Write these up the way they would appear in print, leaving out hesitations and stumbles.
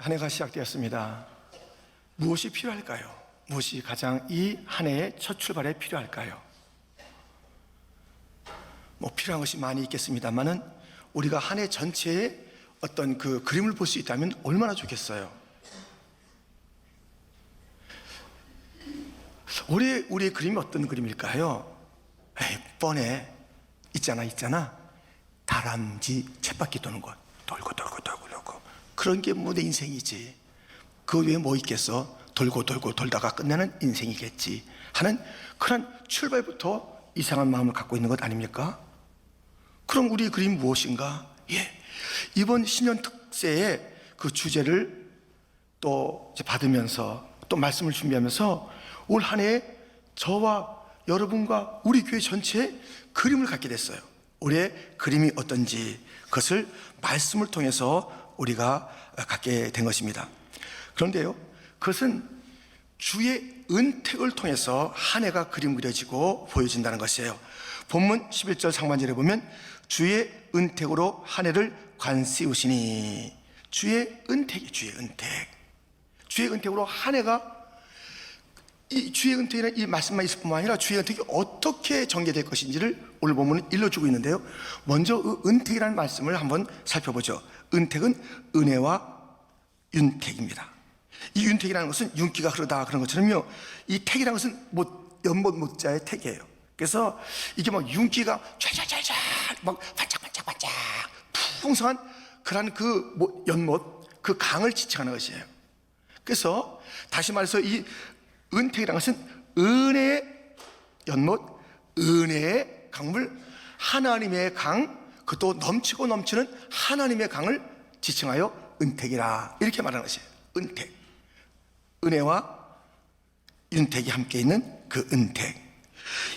한 해가 시작되었습니다. 무엇이 필요할까요? 무엇이 가장 이 한 해의 첫 출발에 필요할까요? 필요한 것이 많이 있겠습니다만은 우리가 한 해 전체에 어떤 그 그림을 볼 수 있다면 얼마나 좋겠어요. 올해 우리의 그림이 어떤 그림일까요? 에이, 뻔해. 있잖아. 다람쥐 쳇바퀴 도는 것. 돌고 그런 게 뭐 내 인생이지. 그 외에 뭐 있겠어? 돌고 돌다가 끝내는 인생이겠지 하는 그런 출발부터 이상한 마음을 갖고 있는 것 아닙니까? 그럼 우리의 그림이 무엇인가? 이번 신년 특세의 그 주제를 또 받으면서 또 말씀을 준비하면서 올 한 해에 저와 여러분과 우리 교회 전체에 그림을 갖게 됐어요. 올해 그림이 어떤지 그것을 말씀을 통해서 우리가 갖게 된 것입니다. 그런데요, 그것은 주의 은택을 통해서 한 해가 그림 그려지고 보여진다는 것이에요. 본문 11절 상반절에 보면 주의 은택으로 한 해를 관씌우시니, 주의 은택이 주의 은택으로 한 해가, 이 주의 은택이라는 이 말씀만 있을 뿐만 아니라 주의 은택이 어떻게 전개될 것인지를 오늘 본문은 일러주고 있는데요, 먼저 그 은택이라는 말씀을 한번 살펴보죠. 은택은 은혜와 윤택입니다. 이 윤택이라는 것은 윤기가 흐르다 그런 것처럼요, 이 택이라는 것은 연못 못자의 택이에요. 그래서 이게 막 윤기가 쫙쫙쫙쫙 막 반짝반짝반짝 풍성한 그런 그 연못, 그 강을 지칭하는 것이에요. 그래서 다시 말해서 이 은택이라는 것은 은혜의 연못, 은혜의 강물, 하나님의 강, 그것도 넘치고 넘치는 하나님의 강을 지칭하여 은택이라 이렇게 말하는 것이에요. 은택, 은혜와 윤택이 함께 있는 그 은택.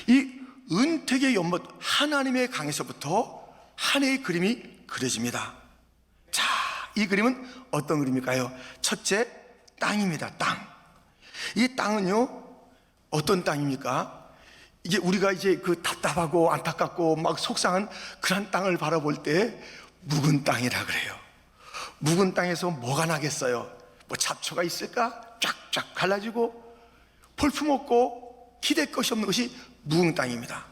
이 은택의 연못, 하나님의 강에서부터 한 해의 그림이 그려집니다. 자, 이 그림은 어떤 그림일까요? 첫째, 땅입니다. 땅. 이 땅은요, 어떤 땅입니까? 이게 우리가 이제 그 답답하고 안타깝고 막 속상한 그런 땅을 바라볼 때 묵은 땅이라 그래요. 묵은 땅에서 뭐가 나겠어요? 뭐 잡초가 있을까? 쫙쫙 갈라지고 볼품없고 기댈 것이 없는 것이 묵은 땅입니다.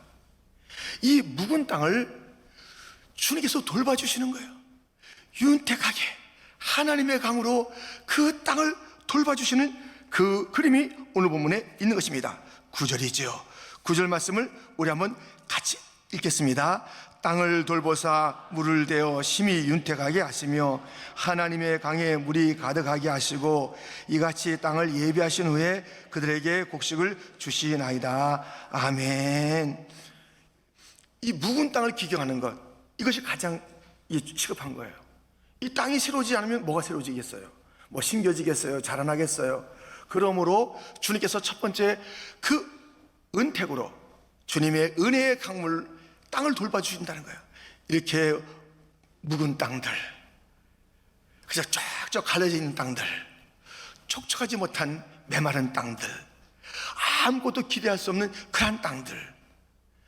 이 묵은 땅을 주님께서 돌봐주시는 거예요. 윤택하게 하나님의 강으로 그 땅을 돌봐주시는 그 그림이 오늘 본문에 있는 것입니다. 9절이죠. 9절 말씀을 우리 한번 같이 읽겠습니다. 땅을 돌보사 물을 대어 심히 윤택하게 하시며 하나님의 강에 물이 가득하게 하시고 이같이 땅을 예비하신 후에 그들에게 곡식을 주시나이다. 아멘. 이 묵은 땅을 기경하는 것, 이것이 가장 시급한 거예요. 이 땅이 새로워지지 않으면 뭐가 새로워지겠어요? 뭐 심겨지겠어요? 자라나겠어요? 그러므로 주님께서 첫 번째 그 은택으로 주님의 은혜의 강물, 땅을 돌봐주신다는 거예요. 이렇게 묵은 땅들, 그저 쫙쫙 갈라져 있는 땅들, 촉촉하지 못한 메마른 땅들, 아무것도 기대할 수 없는 그런 땅들,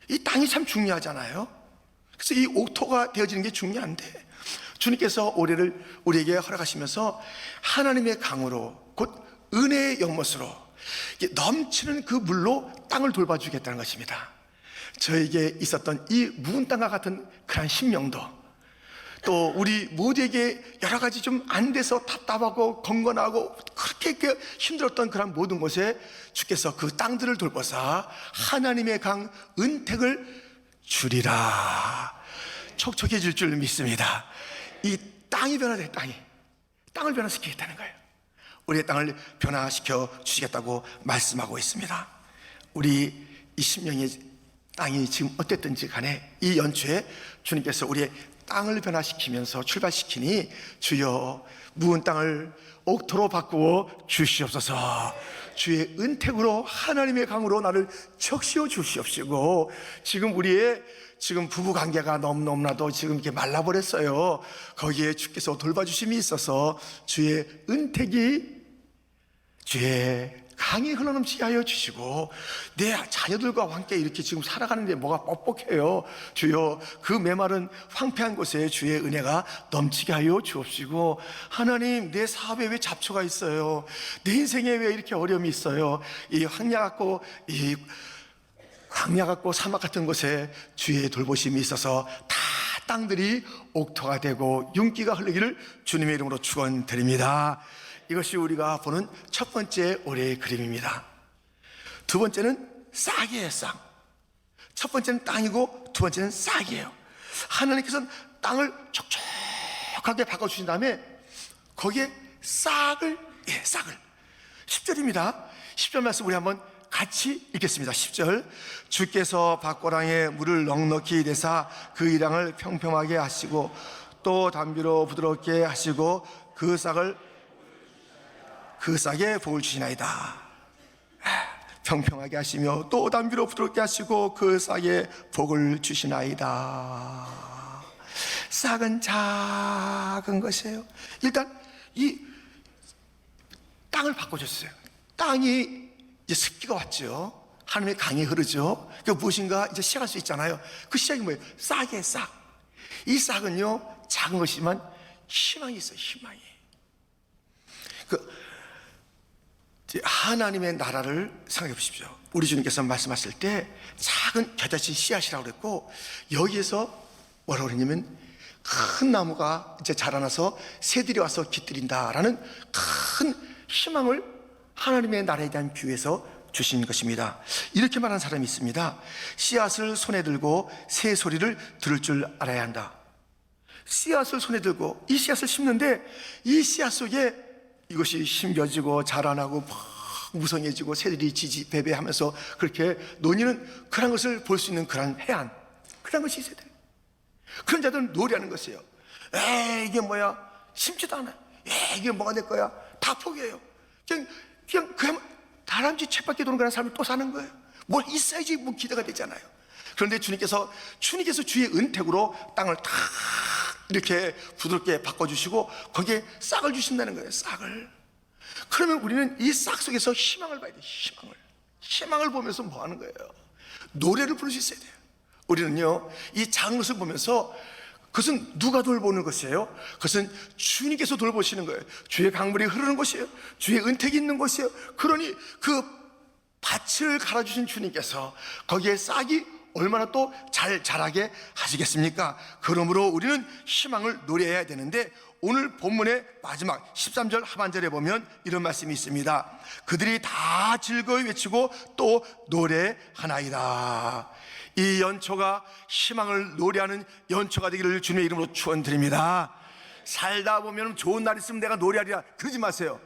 이 땅이 참 중요하잖아요. 그래서 이 옥토가 되어지는 게 중요한데 주님께서 올해를 우리에게 허락하시면서 하나님의 강으로, 곧 은혜의 연못으로 넘치는 그 물로 땅을 돌봐주겠다는 것입니다. 저에게 있었던 이 묵은 땅과 같은 그런 심령도, 또 우리 모두에게 여러 가지 좀 안 돼서 답답하고 건건하고 그렇게 힘들었던 그런 모든 곳에 주께서 그 땅들을 돌보사 하나님의 강 은택을 주리라. 촉촉해질 줄 믿습니다. 이 땅이 변화돼. 땅을 변화시키겠다는 거예요. 우리의 땅을 변화시켜 주시겠다고 말씀하고 있습니다. 우리 이 심령의 땅이 지금 어땠든지 간에 이 연초에 주님께서 우리의 땅을 변화시키면서 출발시키니 주여 묵은 땅을 옥토로 바꾸어 주시옵소서. 주의 은택으로 하나님의 강으로 나를 적시어 주시옵시고, 지금 우리의 부부관계가 너무나도 지금 이렇게 말라버렸어요. 거기에 주께서 돌봐주심이 있어서 주의 은택이, 주의 강이 흘러넘치게 하여 주시고 내 자녀들과 함께 이렇게 지금 살아가는데 뭐가 뻑뻑해요. 주여, 그 메마른 황폐한 곳에 주의 은혜가 넘치게 하여 주옵시고, 하나님, 내 사업에 왜 잡초가 있어요? 내 인생에 왜 이렇게 어려움이 있어요? 이 황야 같고 이 광야 같고 사막 같은 곳에 주의 돌보심이 있어서 다 땅들이 옥토가 되고 윤기가 흐르기를 주님의 이름으로 축원드립니다. 이것이 우리가 보는 첫 번째 올해의 그림입니다. 두 번째는 싹이에요. 싹. 첫 번째는 땅이고 두 번째는 싹이에요. 하나님께서는 땅을 촉촉하게 바꿔주신 다음에 거기에 싹을 10절입니다 10절 말씀 우리 한번 같이 읽겠습니다. 10절. 주께서 밭고랑에 물을 넉넉히 내사 그 이랑을 평평하게 하시고 또 담비로 부드럽게 하시고 그 싹에 복을 주시나이다. 평평하게 하시며 또 담비로 부드럽게 하시고 그 싹에 복을 주시나이다. 싹은 작은 것이에요. 일단 이 땅을 바꿔줬어요. 땅이 이제 습기가 왔죠. 하나님의 강이 흐르죠. 그 무엇인가 이제 시작할 수 있잖아요. 그 시작이 뭐예요? 싹이에요. 싹. 이 싹은요, 작은 것이지만 희망이 있어요. 희망이. 하나님의 나라를 생각해 보십시오. 우리 주님께서 말씀하실 때 작은 겨자씨 씨앗이라고 그랬고, 여기에서 뭐라고 그랬냐면 큰 나무가 이제 자라나서 새들이 와서 깃들인다라는 큰 희망을 하나님의 나라에 대한 비유에서 주신 것입니다. 이렇게 말하는 사람이 있습니다. 씨앗을 손에 들고 새 소리를 들을 줄 알아야 한다. 씨앗을 손에 들고 이 씨앗을 심는데 이 씨앗 속에 이것이 심겨지고 자라나고 막 무성해지고 새들이 지지배배하면서 그렇게 논이는 그런 것을 볼 수 있는 그런 해안, 그런 것이 있어야 돼요. 그런 자들은 노래하는 것이에요. 이게 뭐야? 심지도 않아. 이게 뭐가 될 거야? 다 포기해요. 그냥 다람쥐 쳇바퀴 도는 그런 삶을 또 사는 거예요. 뭘 있어야지 뭐 기대가 되잖아요. 그런데 주님께서 주의 은택으로 땅을 탁 이렇게 부드럽게 바꿔주시고 거기에 싹을 주신다는 거예요. 싹을. 그러면 우리는 이 싹 속에서 희망을 봐야 돼요. 희망을 보면서 뭐 하는 거예요? 노래를 부를 수 있어야 돼요. 우리는요, 이 작은 것을 보면서 그것은 누가 돌보는 것이에요? 그것은 주님께서 돌보시는 거예요. 주의 강물이 흐르는 곳이에요. 주의 은택이 있는 곳이에요. 그러니 그 밭을 갈아주신 주님께서 거기에 싹이 얼마나 또 잘 자라게 하시겠습니까? 그러므로 우리는 희망을 노래해야 되는데, 오늘 본문의 마지막 13절 하반절에 보면 이런 말씀이 있습니다. 그들이 다 즐거이 외치고 또 노래하나이다. 이 연초가 희망을 노래하는 연초가 되기를 주님의 이름으로 축원드립니다. 살다 보면 좋은 날 있으면 내가 노래하리라 그러지 마세요.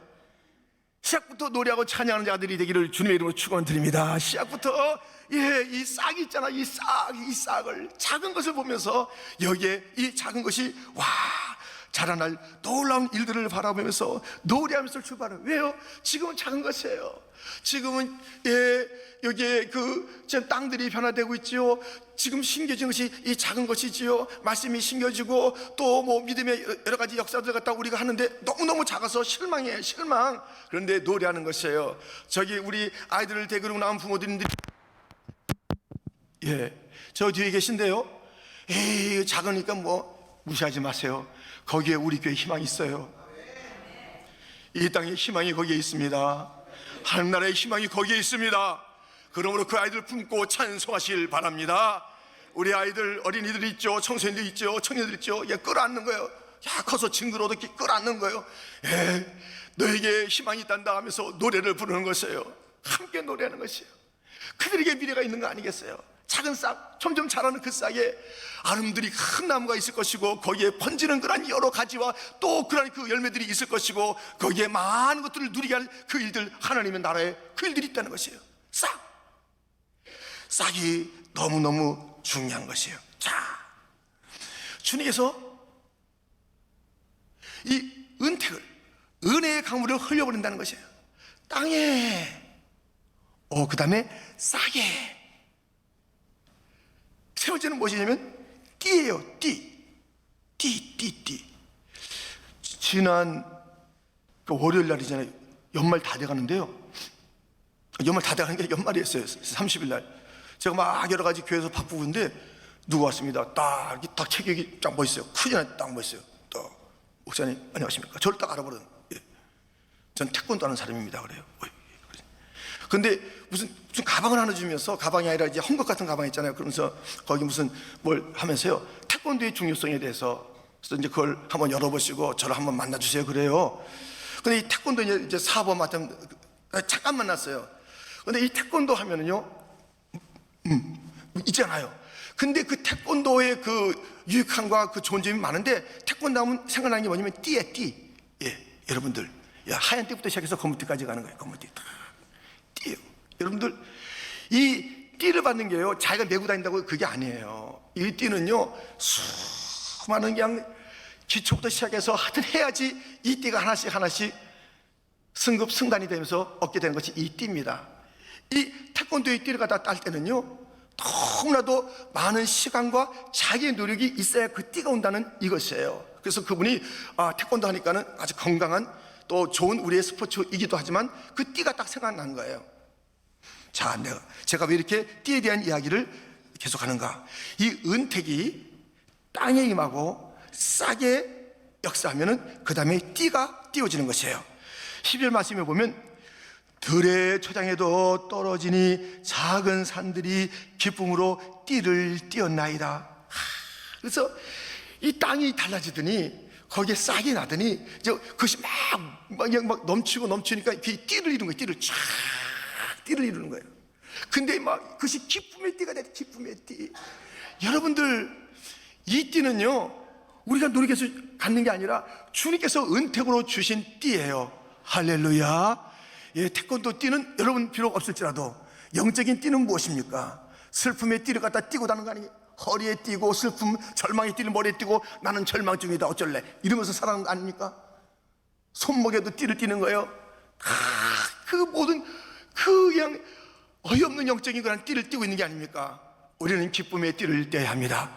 시작부터 노래하고 찬양하는 자들이 되기를 주님의 이름으로 축원드립니다. 시작부터 이 싹이 있잖아. 이 싹을 작은 것을 보면서 여기에 이 작은 것이 자라날 놀라운 일들을 바라보면서 노래하면서 출발해요. 왜요? 지금은 작은 것이에요. 지금은 여기에 지금 땅들이 변화되고 있지요. 지금 심겨진 것이 이 작은 것이지요. 말씀이 심겨지고 또 뭐 믿음의 여러 가지 역사들 갖다 우리가 하는데 너무너무 작아서 실망이에요. 실망. 그런데 노래하는 것이에요. 저기 우리 아이들을 데리고 나온 부모님들이 저 뒤에 계신데요. 작으니까 뭐 무시하지 마세요. 거기에 우리 교회 희망이 있어요. 이 땅의 희망이 거기에 있습니다. 하늘나라의 희망이 거기에 있습니다. 그러므로 그 아이들 품고 찬송하실 바랍니다. 우리 아이들, 어린이들 있죠. 청소년들 있죠. 청년들 있죠. 끌어안는 거예요. 커서 징그러워도 이렇게 끌어안는 거예요. 너에게 희망이 있단다 하면서 노래를 부르는 것이에요. 함께 노래하는 것이에요. 그들에게 미래가 있는 거 아니겠어요? 작은 싹, 점점 자라는 그 싹에 아름드리 큰 나무가 있을 것이고 거기에 번지는 그런 여러 가지와 또 그런 그 열매들이 있을 것이고 거기에 많은 것들을 누리게 할 그 일들, 하나님의 나라에 그 일들이 있다는 것이에요. 싹이 너무너무 중요한 것이에요. 자, 주님께서 이 은택을, 은혜의 강물을 흘려버린다는 것이에요. 땅에, 그 다음에 싹에. 세 번째는 무엇이냐면 띠예요. 띠. 지난 월요일 날이잖아요. 연말 다 돼가는데요. 연말 다 돼가는 게 연말이었어요. 30일 날 제가 막 여러 가지 교회에서 바쁘고 있는데 누가 왔습니다. 딱 이렇게 딱 체격이 딱 멋있어요. 크지 않아 딱 멋있어요. 딱 목사님 안녕하십니까. 저를 딱 알아보는. 예. 전 태권도 하는 사람입니다. 그래요. 근데 무슨 가방을 하나 주면서, 가방이 아니라 이제 헝겊 같은 가방 있잖아요. 그러면서 거기 무슨 뭘 하면서요, 태권도의 중요성에 대해서 그래서 이제 그걸 한번 열어보시고 저를 한번 만나주세요 그래요. 근데 이 태권도 이제 사범 맡은 잠깐 만났어요. 근데 이 태권도 하면은요 있잖아요. 근데 그 태권도의 그 유익함과 그 좋은 점이 많은데, 태권도 하면 생각나는 게 뭐냐면 띠에 띠. 예, 여러분들, 야, 하얀 띠부터 시작해서 검은 띠까지 가는 거예요. 검은 띠. 띠예요. 여러분들, 이 띠를 받는 게요, 자기가 메고 다닌다고 그게 아니에요. 이 띠는요, 수많은 그냥 기초부터 시작해서 하여튼 해야지 이 띠가 하나씩 하나씩 승급 승단이 되면서 얻게 되는 것이 이 띠입니다. 이 태권도의 띠를 갖다 딸 때는요, 너무나도 많은 시간과 자기의 노력이 있어야 그 띠가 온다는 이것이에요. 그래서 그분이 태권도 하니까는 아주 건강한 또 좋은 우리의 스포츠이기도 하지만 그 띠가 딱 생각나는 거예요. 자, 제가 왜 이렇게 띠에 대한 이야기를 계속하는가? 이 은택이 땅에 임하고 싹에 역사하면은 그 다음에 띠가 띄워지는 것이에요. 12절 말씀에 보면 들의 초장에도 떨어지니 작은 산들이 기쁨으로 띠를 띄었나이다. 그래서 이 땅이 달라지더니 거기에 싹이 나더니 이제 그것이 막 넘치고 넘치니까 그 띠를 이루는 거예요. 띠를 이루는 거예요. 근데 막 그것이 기쁨의 띠가 돼. 기쁨의 띠. 여러분들, 이 띠는요, 우리가 노력해서 갖는 게 아니라 주님께서 은택으로 주신 띠예요. 할렐루야. 예, 태권도 띠는 여러분 비록 없을지라도 영적인 띠는 무엇입니까? 슬픔의 띠를 갖다 띠고 다는 거 아니에요? 허리에 띠고 슬픔, 절망의 띠를 머리에 띠고 나는 절망 중이다 어쩔래 이러면서 살아가는 거 아닙니까? 손목에도 띠를 띠는 거예요. 그 모든 그 그냥 어이없는 영적인 그런 띠를 띠고 있는 게 아닙니까? 우리는 기쁨의 띠를 떼야 합니다.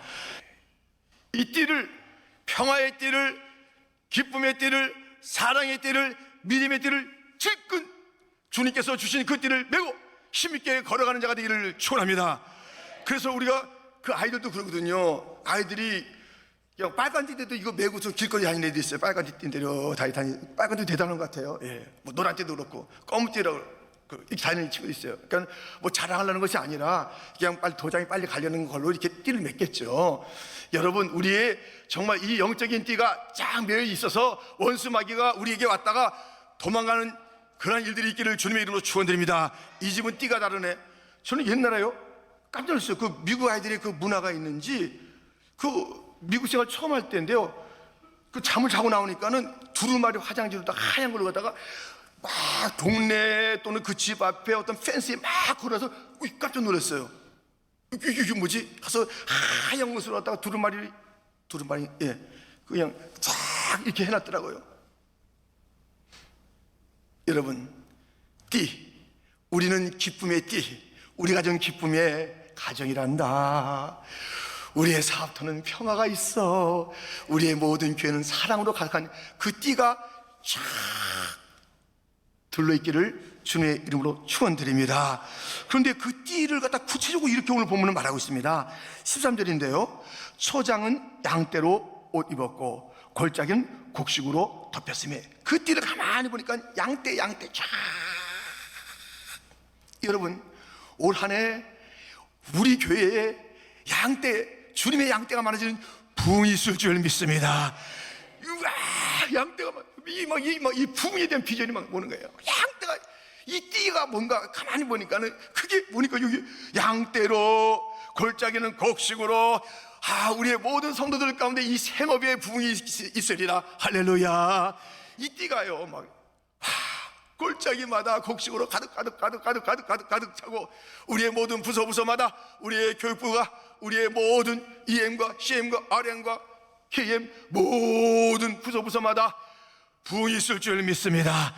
이 띠를, 평화의 띠를, 기쁨의 띠를, 사랑의 띠를, 믿음의 띠를 질끈 주님께서 주신 그 띠를 메고 힘있게 걸어가는 자가 되기를 축원합니다. 그래서 우리가 그 아이들도 그러거든요. 아이들이 그냥 빨간 띠인데도 이거 메고 저 길거리 다니는 애들 있어요. 빨간 띠인데도 빨간 띠 대단한 것 같아요. 예, 뭐 노란 띠도 그렇고 검은 띠라고 이렇게 다니는 친구도 있어요. 그러니까 뭐 자랑하려는 것이 아니라 그냥 빨리 도장이 빨리 가려는 걸로 이렇게 띠를 맺겠죠. 여러분, 우리의 정말 이 영적인 띠가 쫙 매여 있어서 원수 마귀가 우리에게 왔다가 도망가는 그런 일들이 있기를 주님의 이름으로 축원드립니다. 이 집은 띠가 다르네. 저는 옛날에요 깜짝 놀랐어요. 그 미국 아이들의 그 문화가 있는지, 그 미국 생활 처음 할 때인데요, 그 잠을 자고 나오니까는 두루마리 화장지로 다 하얀 걸로 갖다가 막 동네 또는 그 집 앞에 어떤 펜스에 막 걸어서 깜짝 놀랐어요. 이게 뭐지? 가서 하얀 것으로 갖다가 두루마리 예, 그냥 쫙 이렇게 해놨더라고요. 여러분, 띠, 우리는 기쁨의 띠, 우리 가정 기쁨의 가정이란다. 우리의 사업터는 평화가 있어. 우리의 모든 교회는 사랑으로 가득한 그 띠가 쫙 둘러있기를 주님의 이름으로 축원드립니다. 그런데 그 띠를 갖다 구체적으로 이렇게 오늘 본문은 말하고 있습니다. 13절인데요, 초장은 양떼로 옷 입었고 골짜기는 곡식으로 덮였으며, 그 띠를 가만히 보니까 양떼 쫙. 여러분, 올 한 해 우리 교회에 양떼, 주님의 양떼가 많아지는 부흥이 있을 줄 믿습니다. 양떼가 이 부흥에 대한 비전이 막 오는 거예요. 양떼가, 이 띠가 뭔가 가만히 보니까는 그게 보니까 여기 양떼로 골짜기는 곡식으로, 우리의 모든 성도들 가운데 이 생업의 부흥이 있으리라. 할렐루야. 이 띠가요 막 골짜기마다 곡식으로 가득 차고, 우리의 모든 부서마다 우리의 교육부가 우리의 모든 EM과 CM과 RM과 KM 모든 부서마다 부흥이 있을 줄 믿습니다.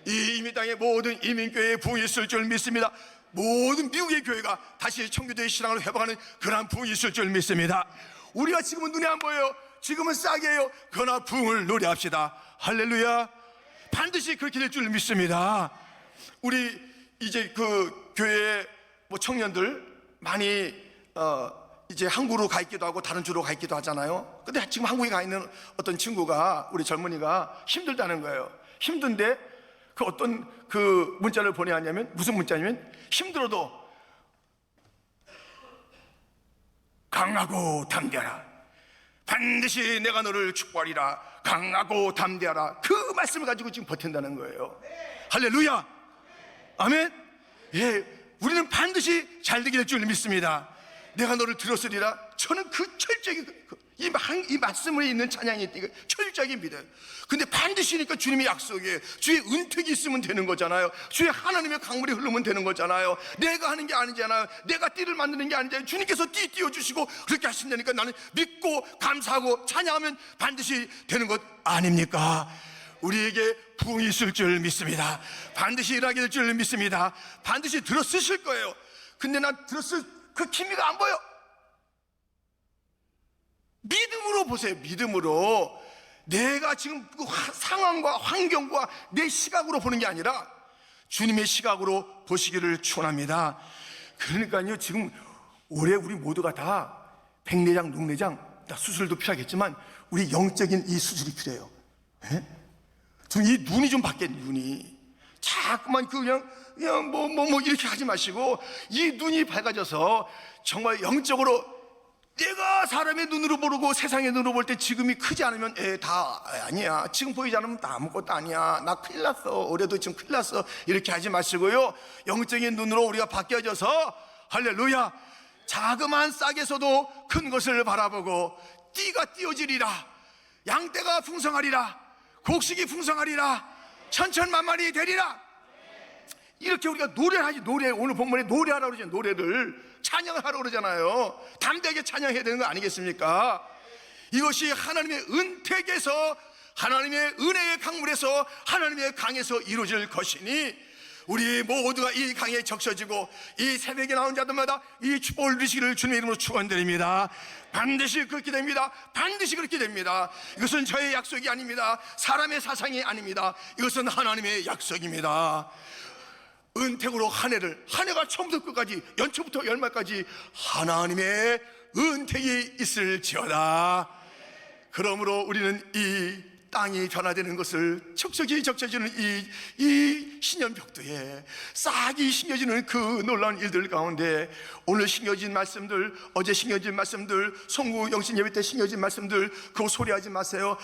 이 이민 땅의 모든 이민교회에 부흥이 있을 줄 믿습니다. 모든 미국의 교회가 다시 청교도의 신앙을 회복하는 그러한 부흥이 있을 줄 믿습니다. 우리가 지금은 눈에 안 보여요. 지금은 싹이에요. 그러나 부흥을 노래합시다. 할렐루야. 반드시 그렇게 될 줄 믿습니다. 우리 이제 그 교회 뭐 청년들 많이 이제 한국으로 가 있기도 하고 다른 주로 가 있기도 하잖아요. 근데 지금 한국에 가 있는 어떤 친구가, 우리 젊은이가 힘들다는 거예요. 힘든데 그 어떤 그 문자를 보내야 하냐면, 무슨 문자냐면, 힘들어도 강하고 담대하라, 반드시 내가 너를 축복하리라, 강하고 담대하라, 그 말씀을 가지고 지금 버틴다는 거예요. 할렐루야, 아멘. 예, 우리는 반드시 잘 되게 될 줄 믿습니다. 내가 너를 들었으리라. 저는 그 철저히 이 말씀에 있는 찬양이 철저하게 믿어요. 근데 반드시니까 주님의 약속이에요. 주의 은택이 있으면 되는 거잖아요. 주의 하나님의 강물이 흐르면 되는 거잖아요. 내가 하는 게 아니잖아요. 내가 띠를 만드는 게 아니잖아요. 주님께서 띠 띄워주시고 그렇게 하신다니까 나는 믿고 감사하고 찬양하면 반드시 되는 것 아닙니까? 우리에게 부흥이 있을 줄 믿습니다. 반드시 일하게 될 줄 믿습니다. 반드시 들어쓰실 거예요. 근데 난 들었을 그 기미가 안 보여. 믿음으로 보세요. 믿음으로. 내가 지금 그 상황과 환경과 내 시각으로 보는 게 아니라 주님의 시각으로 보시기를 축원합니다. 그러니까요, 지금 올해 우리 모두가 다 백내장, 녹내장, 다 수술도 필요하겠지만 우리 영적인 이 수술이 필요해요. 네? 좀 이 눈이 좀 바뀌어. 눈이 자꾸만 그냥 뭐 이렇게 하지 마시고 이 눈이 밝아져서 정말 영적으로, 내가 사람의 눈으로 모르고 세상의 눈으로 볼 때 지금이 크지 않으면 다 아니야, 지금 보이지 않으면 다 아무것도 아니야, 나 큰일 났어, 올해도 지금 큰일 났어, 이렇게 하지 마시고요, 영적인 눈으로 우리가 바뀌어져서 할렐루야, 자그마한 싹에서도 큰 것을 바라보고 띠가 띄어지리라, 양떼가 풍성하리라, 곡식이 풍성하리라, 천천만만이 되리라. 이렇게 우리가 노래를 하지. 오늘 본문에 노래하라고 그러잖아요. 노래를 찬양을 하라고 그러잖아요. 담대하게 찬양해야 되는 거 아니겠습니까? 이것이 하나님의 은택에서, 하나님의 은혜의 강물에서, 하나님의 강에서 이루어질 것이니 우리 모두가 이 강에 적셔지고 이 새벽에 나온 자들마다 이 축복을 누리시기를 주님의 이름으로 축원드립니다. 반드시 그렇게 됩니다. 반드시 그렇게 됩니다. 이것은 저의 약속이 아닙니다. 사람의 사상이 아닙니다. 이것은 하나님의 약속입니다. 은택으로 한 해가 처음부터 끝까지, 연초부터 열말까지 하나님의 은택이 있을지어다. 그러므로 우리는 이 땅이 변화되는 것을 척척이 적셔지는 이 신년벽두에 싹이 심겨지는 그 놀라운 일들 가운데 오늘 심겨진 말씀들, 어제 심겨진 말씀들, 송구 영신 예배 때 심겨진 말씀들, 그거 소리하지 마세요.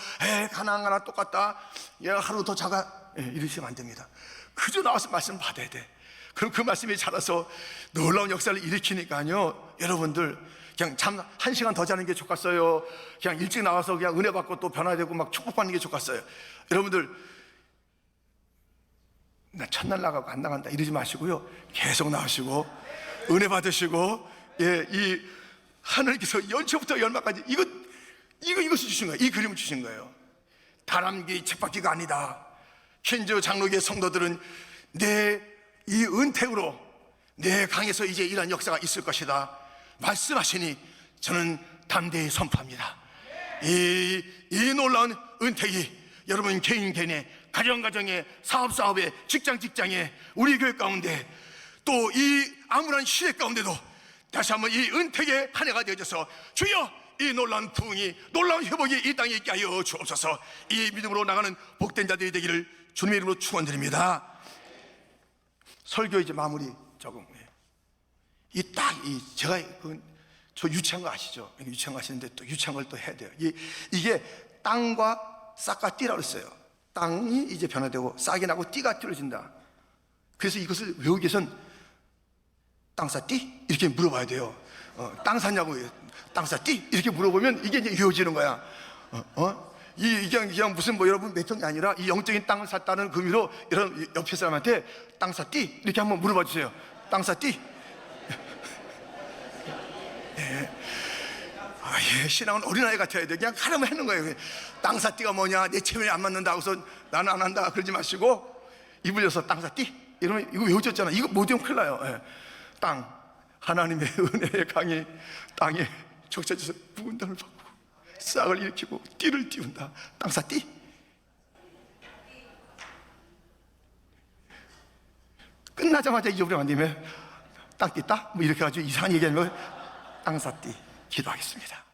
가나안 하나 똑같다, 얘가 하루 더 자가, 이러시면 안 됩니다. 그저 나와서 말씀 받아야 돼. 그럼 그 말씀이 자라서 놀라운 역사를 일으키니까요, 여러분들 그냥 잠 1시간 더 자는 게 좋겠어요? 그냥 일찍 나와서 그냥 은혜 받고 또 변화되고 막 축복받는 게 좋겠어요? 여러분들, 나 첫날 나가고 안 나간다 이러지 마시고요, 계속 나오시고 은혜 받으시고, 이 하나님께서 연초부터 열마까지 이것을 주신 거예요. 이 그림을 주신 거예요. 다람쥐 쳇바퀴가 아니다. 켄저 장로교회 성도들은 내 이 은택으로 내 강에서 이제 이러한 역사가 있을 것이다 말씀하시니 저는 담대히 선포합니다. 이 놀라운 은택이 여러분 개인에, 가정에, 사업에, 직장에, 우리 교회 가운데, 또 이 암울한 시대 가운데도 다시 한번 이 은택의 한 해가 되어져서 주여 이 놀라운 부흥이, 놀라운 회복이 이 땅에 있게 하여 주옵소서. 이 믿음으로 나가는 복된 자들이 되기를 주님의 이름으로 축원드립니다. 설교 이제 마무리 조금. 제가 저 유치한 거 아시죠? 유치한 거 아시는데 또 유치한 걸 또 해야 돼요. 이게 땅과 싹과 띠라고 했어요. 땅이 이제 변화되고 싹이 나고 띠가 띄어진다. 그래서 이것을 외우기 위해선 땅 쌌띠? 이렇게 물어봐야 돼요. 땅 샀냐고, 땅 쌌띠? 이렇게 물어보면 이게 이제 외워지는 거야. 이게 그냥 무슨 여러분 몇 평이 아니라 이 영적인 땅을 샀다는 의미로 이런 옆에 사람한테 땅 샀띠? 이렇게 한번 물어봐 주세요. 땅 샀띠? 신앙은 어린아이 같아야 돼. 그냥 하라면 하는 거예요. 땅 샀띠가 뭐냐? 내 체면이 안 맞는다 하고서 나는 안 한다 그러지 마시고, 입을 열어서 땅 샀띠? 이러면 이거 외워졌잖아. 이거 못 외우면 큰일 나요. 땅, 하나님의 은혜의 강이 땅에 적셔져서 묵은 땅을 바꾸고 싹을 일으키고 띠를 띄운다. 땅 쌌띠? 끝나자마자 잊어버리면 안 되면 땅띠 따? 뭐 이렇게 해가지고 이상한 얘기하면 땅사띠 기도하겠습니다.